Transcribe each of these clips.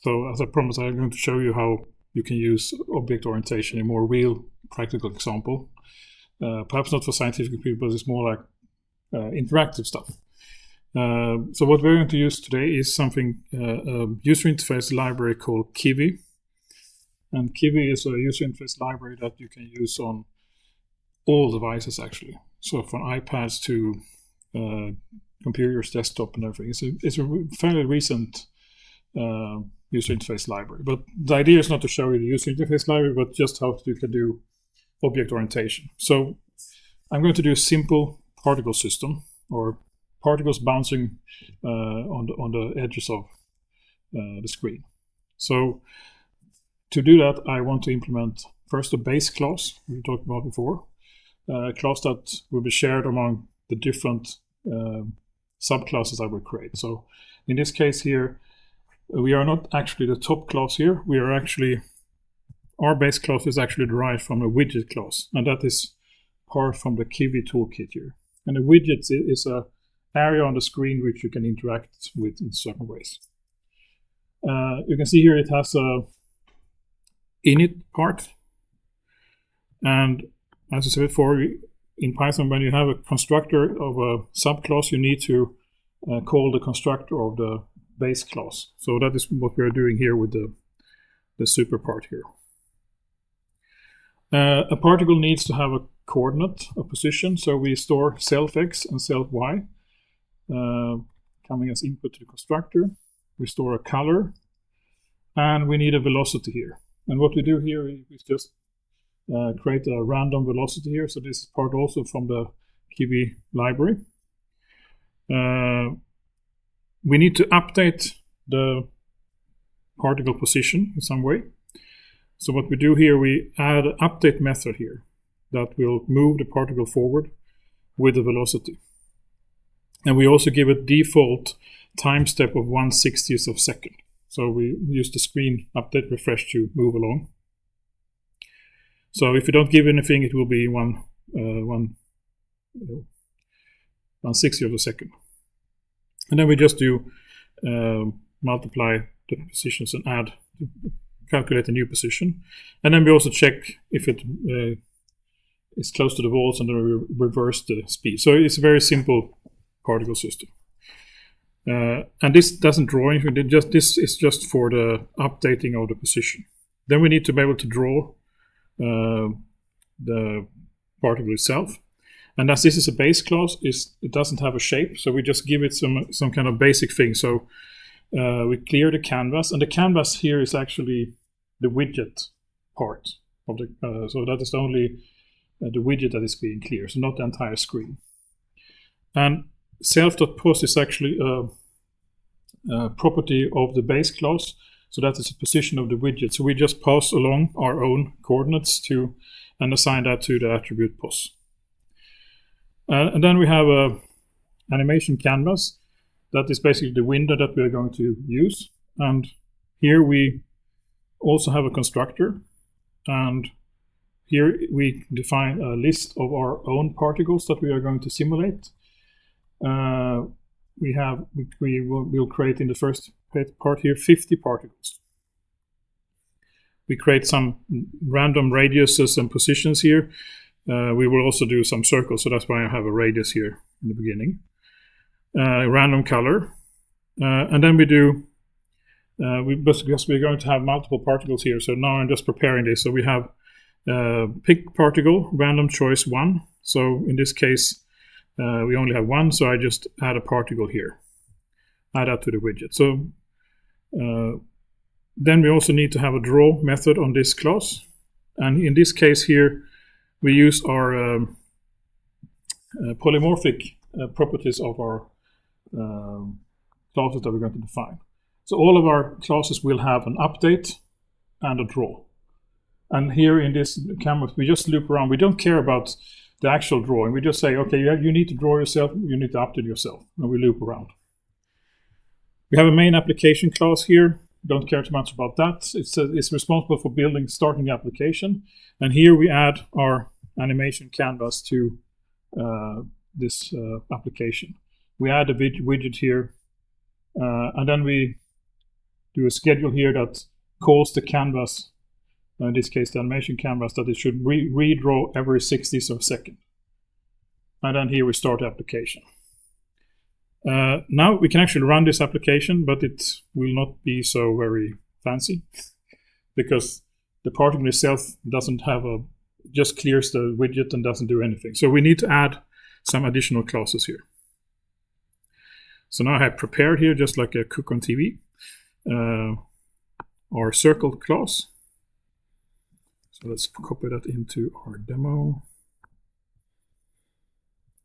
So as I promised, I'm going to show you how you can use object orientation in a more real, practical example. Perhaps not for scientific people, but it's more like interactive stuff. So what we're going to use today is something, a user interface library called Kivy. And Kivy is a user interface library that you can use on all devices, actually. So from iPads to computers, desktop, and everything. It's a fairly recent user interface library. But the idea is not to show you the user interface library, but just how you can do object orientation. So I'm going to do a simple particle system, or particles bouncing on the edges of the screen. So to do that, I want to implement first a base class we talked about before, a class that will be shared among the different subclasses I will create. So in this case here, we are not actually the top class here. We are actually, our base class is actually derived from a widget class, and that is part from the Kivy toolkit here. And a widget is a area on the screen which you can interact with in certain ways. You can see here it has a init part, and as I said before, in Python, when you have a constructor of a subclass, you need to call the constructor of the base class. So that is what we are doing here with the super part here. A particle needs to have a coordinate, a position, so we store self x and self y coming as input to the constructor. We store a color, and we need a velocity here. And what we do here is just create a random velocity here. So this is part also from the Kivy library. We need to update the particle position in some way. So what we do here, we add an update method here that will move the particle forward with the velocity. And we also give a default time step of 1/60th of a second. So we use the screen update refresh to move along. So if you don't give anything, it will be 1/60th of a second. And then we just do multiply the positions and calculate a new position. And then we also check if it is close to the walls, and then we reverse the speed. So it's a very simple particle system. And this doesn't draw anything, this is just for the updating of the position. Then we need to be able to draw the particle itself. And as this is a base class, it doesn't have a shape, so we just give it some kind of basic thing. So we clear the canvas, and the canvas here is actually the widget part of the. So that is only the widget that is being cleared, so not the entire screen. And self.pos is actually a property of the base class, so that is the position of the widget. So we just pass along our own coordinates to and assign that to the attribute pos. And then we have a animation canvas that is basically the window that we are going to use. And here we also have a constructor, and here we define a list of our own particles that we are going to simulate. We'll create in the first part here 50 particles. We create some random radiuses and positions here. We will also do some circles, so that's why I have a radius here in the beginning. Random color, and then we do. Because we're going to have multiple particles here, so now I'm just preparing this. So we have pick particle, random choice 1. So in this case, we only have 1, so I just add a particle here. Add that to the widget. So then we also need to have a draw method on this class, and in this case here, we use our polymorphic properties of our classes that we're going to define. So all of our classes will have an update and a draw. And here in this canvas, we just loop around. We don't care about the actual drawing. We just say, okay, you need to draw yourself, you need to update yourself, and we loop around. We have a main application class here. Don't care too much about that. It's responsible for starting the application. And here we add our animation canvas to this application. We add a widget here, and then we do a schedule here that calls the canvas, in this case the animation canvas, that it should redraw every 60th of a second. And then here we start the application. Now we can actually run this application, but it will not be so very fancy because the particle itself doesn't have just clears the widget and doesn't do anything. So we need to add some additional classes here. So now I have prepared here, just like a cook on TV, our circle class. So let's copy that into our demo.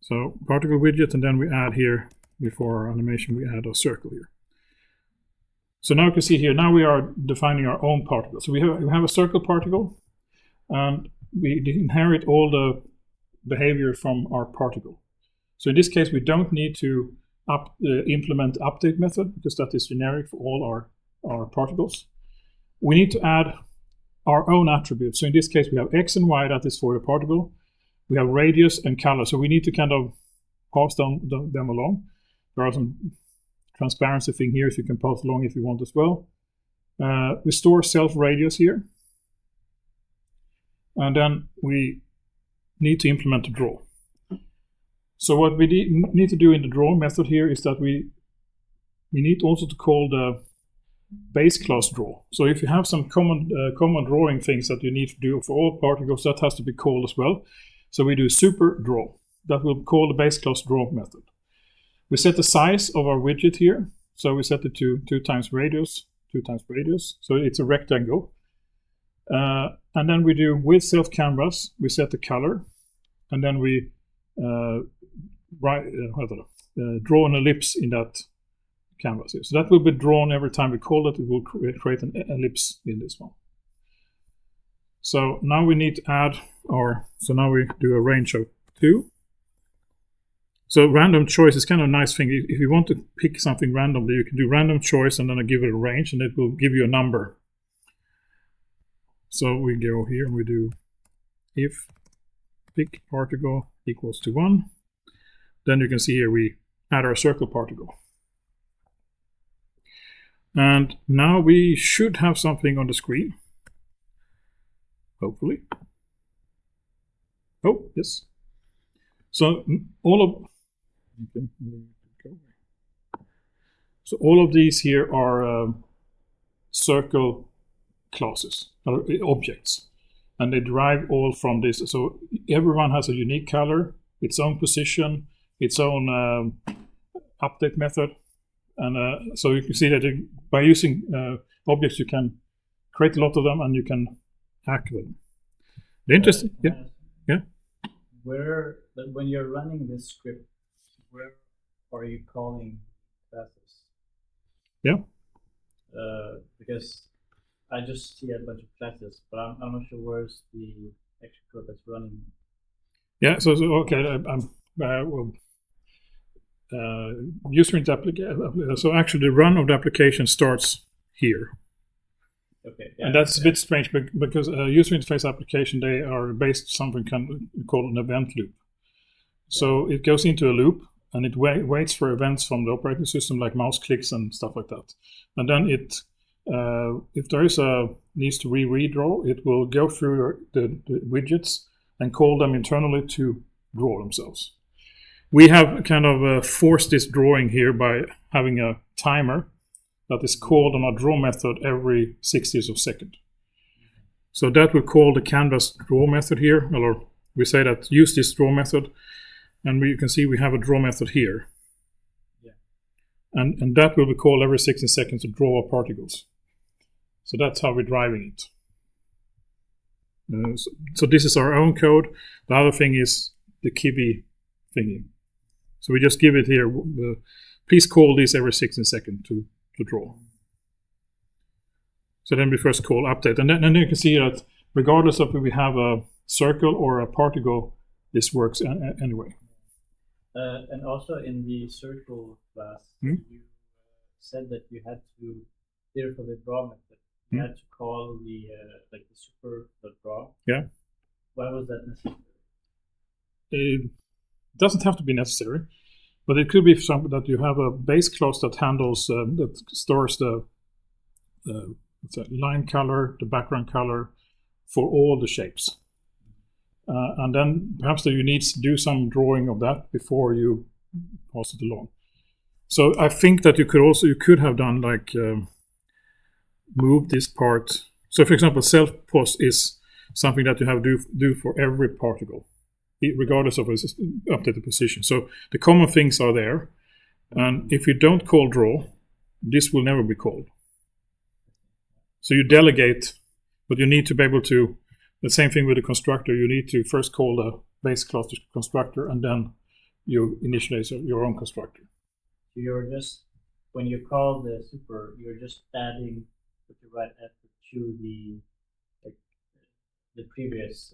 So particle widget, and then we add here, before our animation, we add a circle here. So now you can see here, now we are defining our own particle. So we have a circle particle, and we inherit all the behavior from our particle. So in this case, we don't need to implement update method, because that is generic for all our particles. We need to add our own attributes. So in this case, we have X and Y, that is for the particle. We have radius and color. So we need to kind of pass them along. There are some transparency thing here, so you can pass along if you want as well. We store self radius here. And then we need to implement the draw. So what we need to do in the draw method here is that we need also to call the base class draw. So if you have some common drawing things that you need to do for all particles, that has to be called as well. So we do super draw. That will call the base class draw method. We set the size of our widget here. So we set it to 2 times radius. So it's a rectangle. And then we do with self canvas, we set the color, and then we draw an ellipse in that canvas here. So that will be drawn every time we call it. It will create an ellipse in this one. So now we need to add so now we do a range of 2. So random choice is kind of a nice thing. If you want to pick something randomly, you can do random choice and then I give it a range, and it will give you a number. So we go here and we do if pick particle equals to 1. Then you can see here we add our circle particle. And now we should have something on the screen. Hopefully. Oh, yes. So all of these here are circle classes or objects, and they derive all from this. So everyone has a unique color, its own position, its own update method, and so you can see that by using objects you can create a lot of them and you can hack them. The interesting, yeah. Where, when you're running this script, where are you calling classes? Yeah. Because I just see a bunch of classes, but I'm not sure where's the actual code that's running. Yeah. So okay. User int application. So actually, the run of the application starts here. Okay. Yeah, and that's a bit strange because user interface application, they are based something called an event loop. So it goes into a loop and it waits for events from the operating system like mouse clicks and stuff like that. And then it, if there is needs to redraw, it will go through the widgets and call them internally to draw themselves. We have kind of forced this drawing here by having a timer that is called on our draw method every 60th of a second. So that will call the canvas draw method here, or we say that use this draw method, and you can see we have a draw method here. Yeah. And that will be called every 60 seconds to draw our particles. So that's how we're driving it. So this is our own code. The other thing is the Kivy thingy. So we just give it here, please call this every 60 seconds to draw. So then we first call update, and then you can see that regardless of if we have a circle or a particle, this works anyway. And also in the circle class, you said that you had to, here for the draw method, you had to call the like the super draw. Yeah. Why was that necessary? It doesn't have to be necessary. But it could be something that you have a base class that handles, that stores the line color, the background color for all the shapes. And then perhaps you need to do some drawing of that before you pass it along. So I think that you could have done like move this part. So for example, self-pos is something that you have to do for every particle, regardless of its updated position. So the common things are there, and if you don't call draw, this will never be called. So you delegate, but you need to be able to. The same thing with the constructor. You need to first call the base class constructor, and then you initialize your own constructor. You're just, when you call the super, you're just adding with the right effort to the previous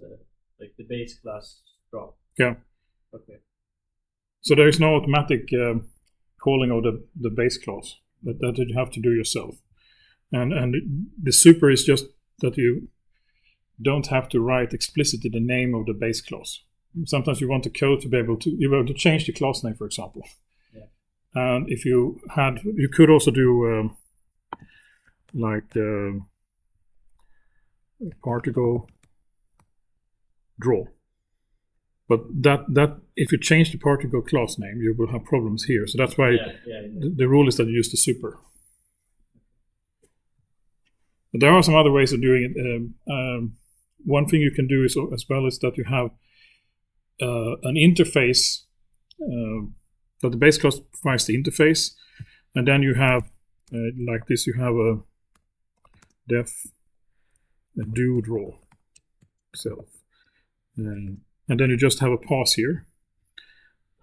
like the base class draw. Yeah. Okay. So there is no automatic calling of the base class that you have to do yourself, and the super is just that you don't have to write explicitly the name of the base class. Sometimes you want the code to be able to change the class name, for example. Yeah. And if you could also do particle draw. But that if you change the particle class name, you will have problems here. So that's why the rule is that you use the super. But there are some other ways of doing it. One thing you can do is that you have an interface that the base class provides the interface, and then you have like this. You have a do draw self, and then you just have a pause here,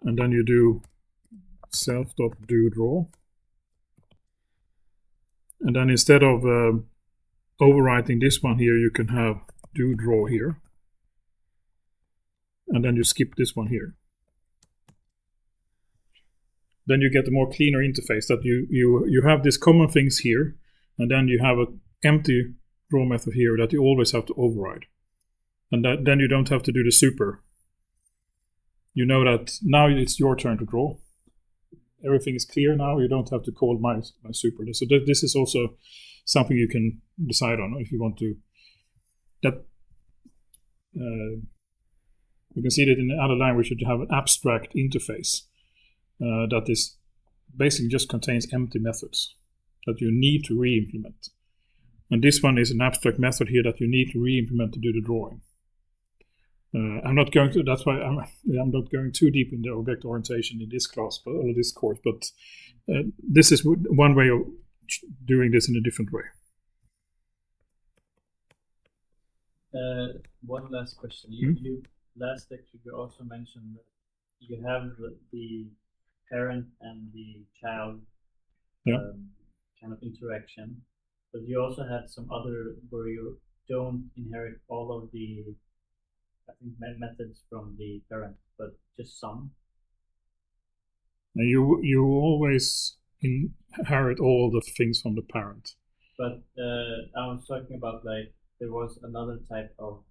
and then you do self.do draw, and then instead of overwriting this one here, you can have do draw here, and then you skip this one here. Then you get a more cleaner interface that you have these common things here, and then you have an empty draw method here that you always have to override, and then you don't have to do the super. You know that now it's your turn to draw. Everything is clear now. You don't have to call my super. So this is also something you can decide on if you want to. That you can see that in other languages you have an abstract interface that is basically just contains empty methods that you need to re-implement. And this one is an abstract method here that you need to re-implement to do the drawing. I'm not going to. That's why I'm not going too deep in the object orientation in this class, or this course. But this is one way of doing this in a different way. One last question. You last lecture you also mentioned that you have the parent and the child kind of interaction, but you also had some other where you don't inherit all of the methods from the parent, but just some. Now you always inherit all the things from the parent. But I was talking about like there was another type of,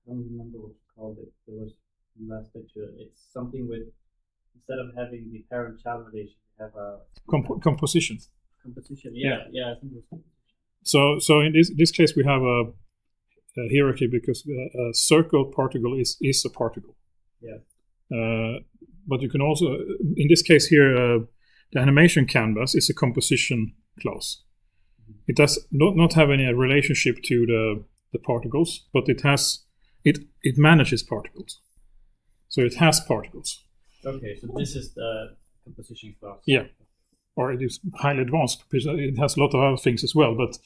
I don't remember what you called it. There was last lecture. It's something with, instead of having the parent-child relation, you have a composition. Composition, yeah, I think it was So composition. in this case we have a hierarchy because a circle particle is a particle. Yeah. But you can also, in this case here, the animation canvas is a composition class. It does not have any relationship to the particles, but it manages particles. So it has particles. Okay, so this is the composition class. Yeah, or it is highly advanced because it has a lot of other things as well, but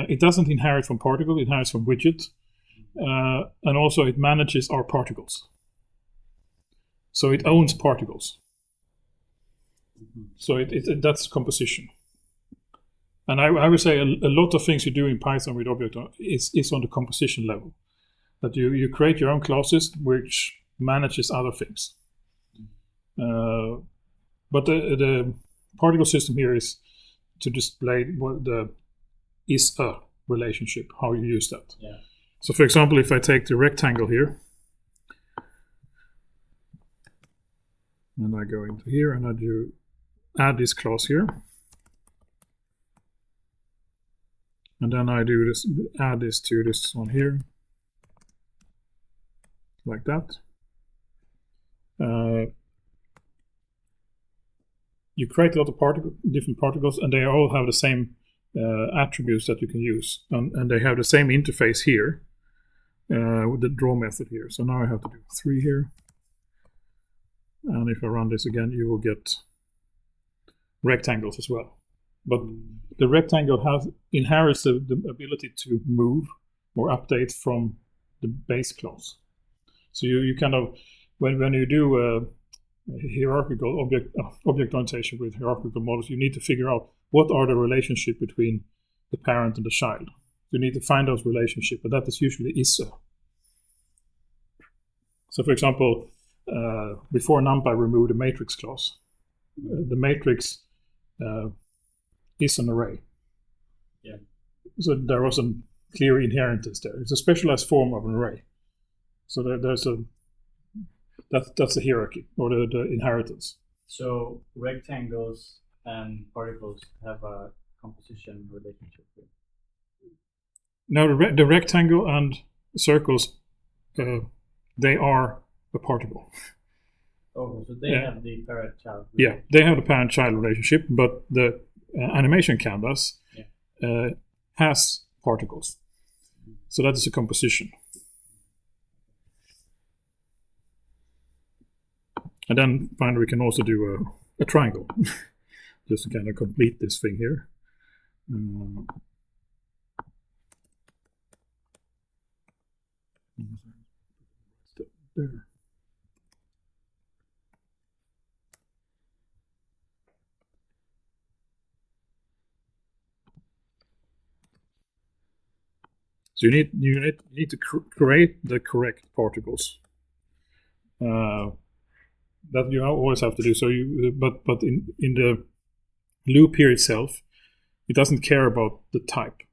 it doesn't inherit from particle, it inherits from widget, and also it manages our particles. So it owns particles. So that's composition. And I would say a lot of things you do in Python with object is on the composition level. That you create your own classes which manages other things. But the particle system here is to display what the is a relationship, how you use that. Yeah. So for example, if I take the rectangle here, and I go into here and I do add this class here, And then I do this, add this to this one here, like that. You create a lot of different particles, and they all have the same attributes that you can use, and they have the same interface here with the draw method here. So now I have to do 3 here, and if I run this again, you will get rectangles as well. But the rectangle inherits the ability to move or update from the base class. So you kind of, when you do hierarchical object orientation with hierarchical models, you need to figure out what are the relationship between the parent and the child. You need to find those relationships, but that is usually ISA. So for example, before NumPy removed the matrix class, the matrix is an array. Yeah. So there was a clear inheritance there. It's a specialized form of an array. So there's that's the hierarchy or the inheritance. So rectangles and particles have a composition relationship here. Now the rectangle and circles, they are a particle. Oh, so they have the parent-child. Yeah, they have the parent-child relationship, but the animation canvas has particles. So that is a composition. And then finally we can also do a triangle, just to kind of complete this thing here. There. So you need to create the correct particles. That you always have to do. So but in the loop here itself, it doesn't care about the type.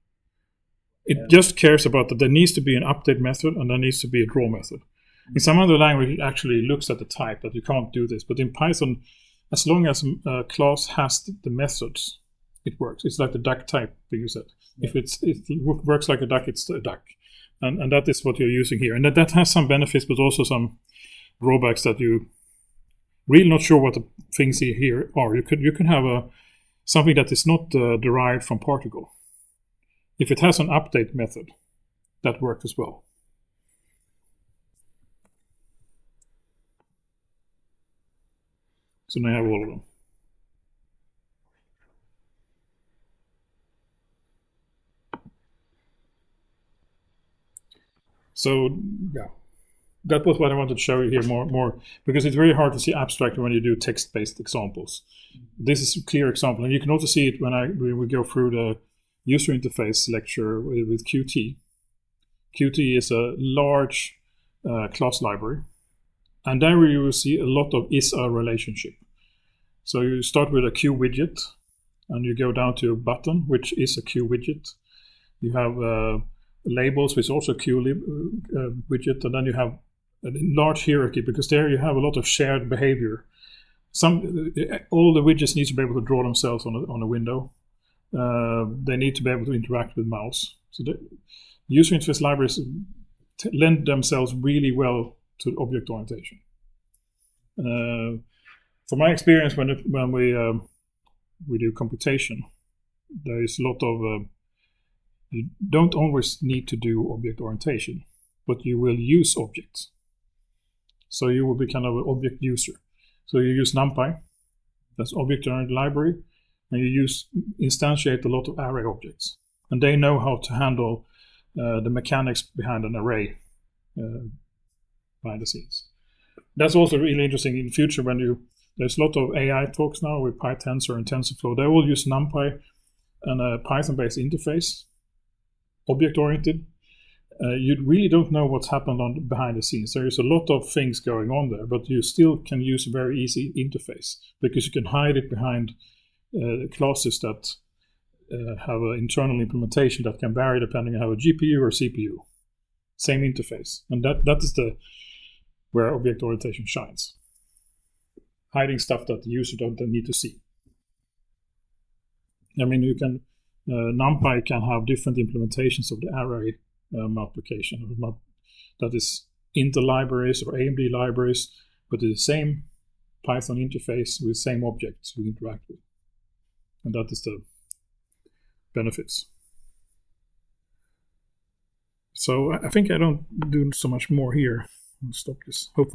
It just cares about that there needs to be an update method and there needs to be a draw method. In some other language, it actually looks at the type, that you can't do this. But in Python, as long as a class has the methods, it works. It's like the duck type thing you said. Yeah. If it works like a duck, it's a duck. And that is what you're using here. And that has some benefits, but also some drawbacks that you really not sure what the things here are. You can have something that is not derived from particle. If it has an update method, that works as well. So now I have all of them. So yeah, that was what I wanted to show you here more because it's very hard to see abstract when you do text-based examples. This is a clear example, and you can also see it when we go through the user interface lecture with Qt. Qt is a large class library, and there you will see a lot of is-a relationship. So you start with a Q widget, and you go down to a button, which is a Q widget. You have labels, which is also a Q widget, and then you have a large hierarchy, because there you have a lot of shared behavior. All the widgets need to be able to draw themselves on a window. They need to be able to interact with mouse. So the user interface libraries lend themselves really well to object orientation. From my experience, when we do computation, there is a lot of you don't always need to do object orientation, but you will use objects. So you will be kind of an object user. So you use NumPy, that's object-oriented library, and you instantiate a lot of array objects. And they know how to handle the mechanics behind an array behind the scenes. That's also really interesting in the future when there's a lot of AI talks now with PyTensor and TensorFlow. They all use NumPy and a Python-based interface, object-oriented. You really don't know what's happened behind the scenes. There is a lot of things going on there, but you still can use a very easy interface because you can hide it behind classes that have an internal implementation that can vary depending on how a GPU or CPU. Same interface. And that is where object orientation shines. Hiding stuff that the user don't need to see. I mean, you can NumPy can have different implementations of the array multiplication that is inter-libraries or AMD libraries, but it's the same Python interface with the same objects we interact with. And that is the benefits. So I think I don't do so much more here. I'll stop this. Hopefully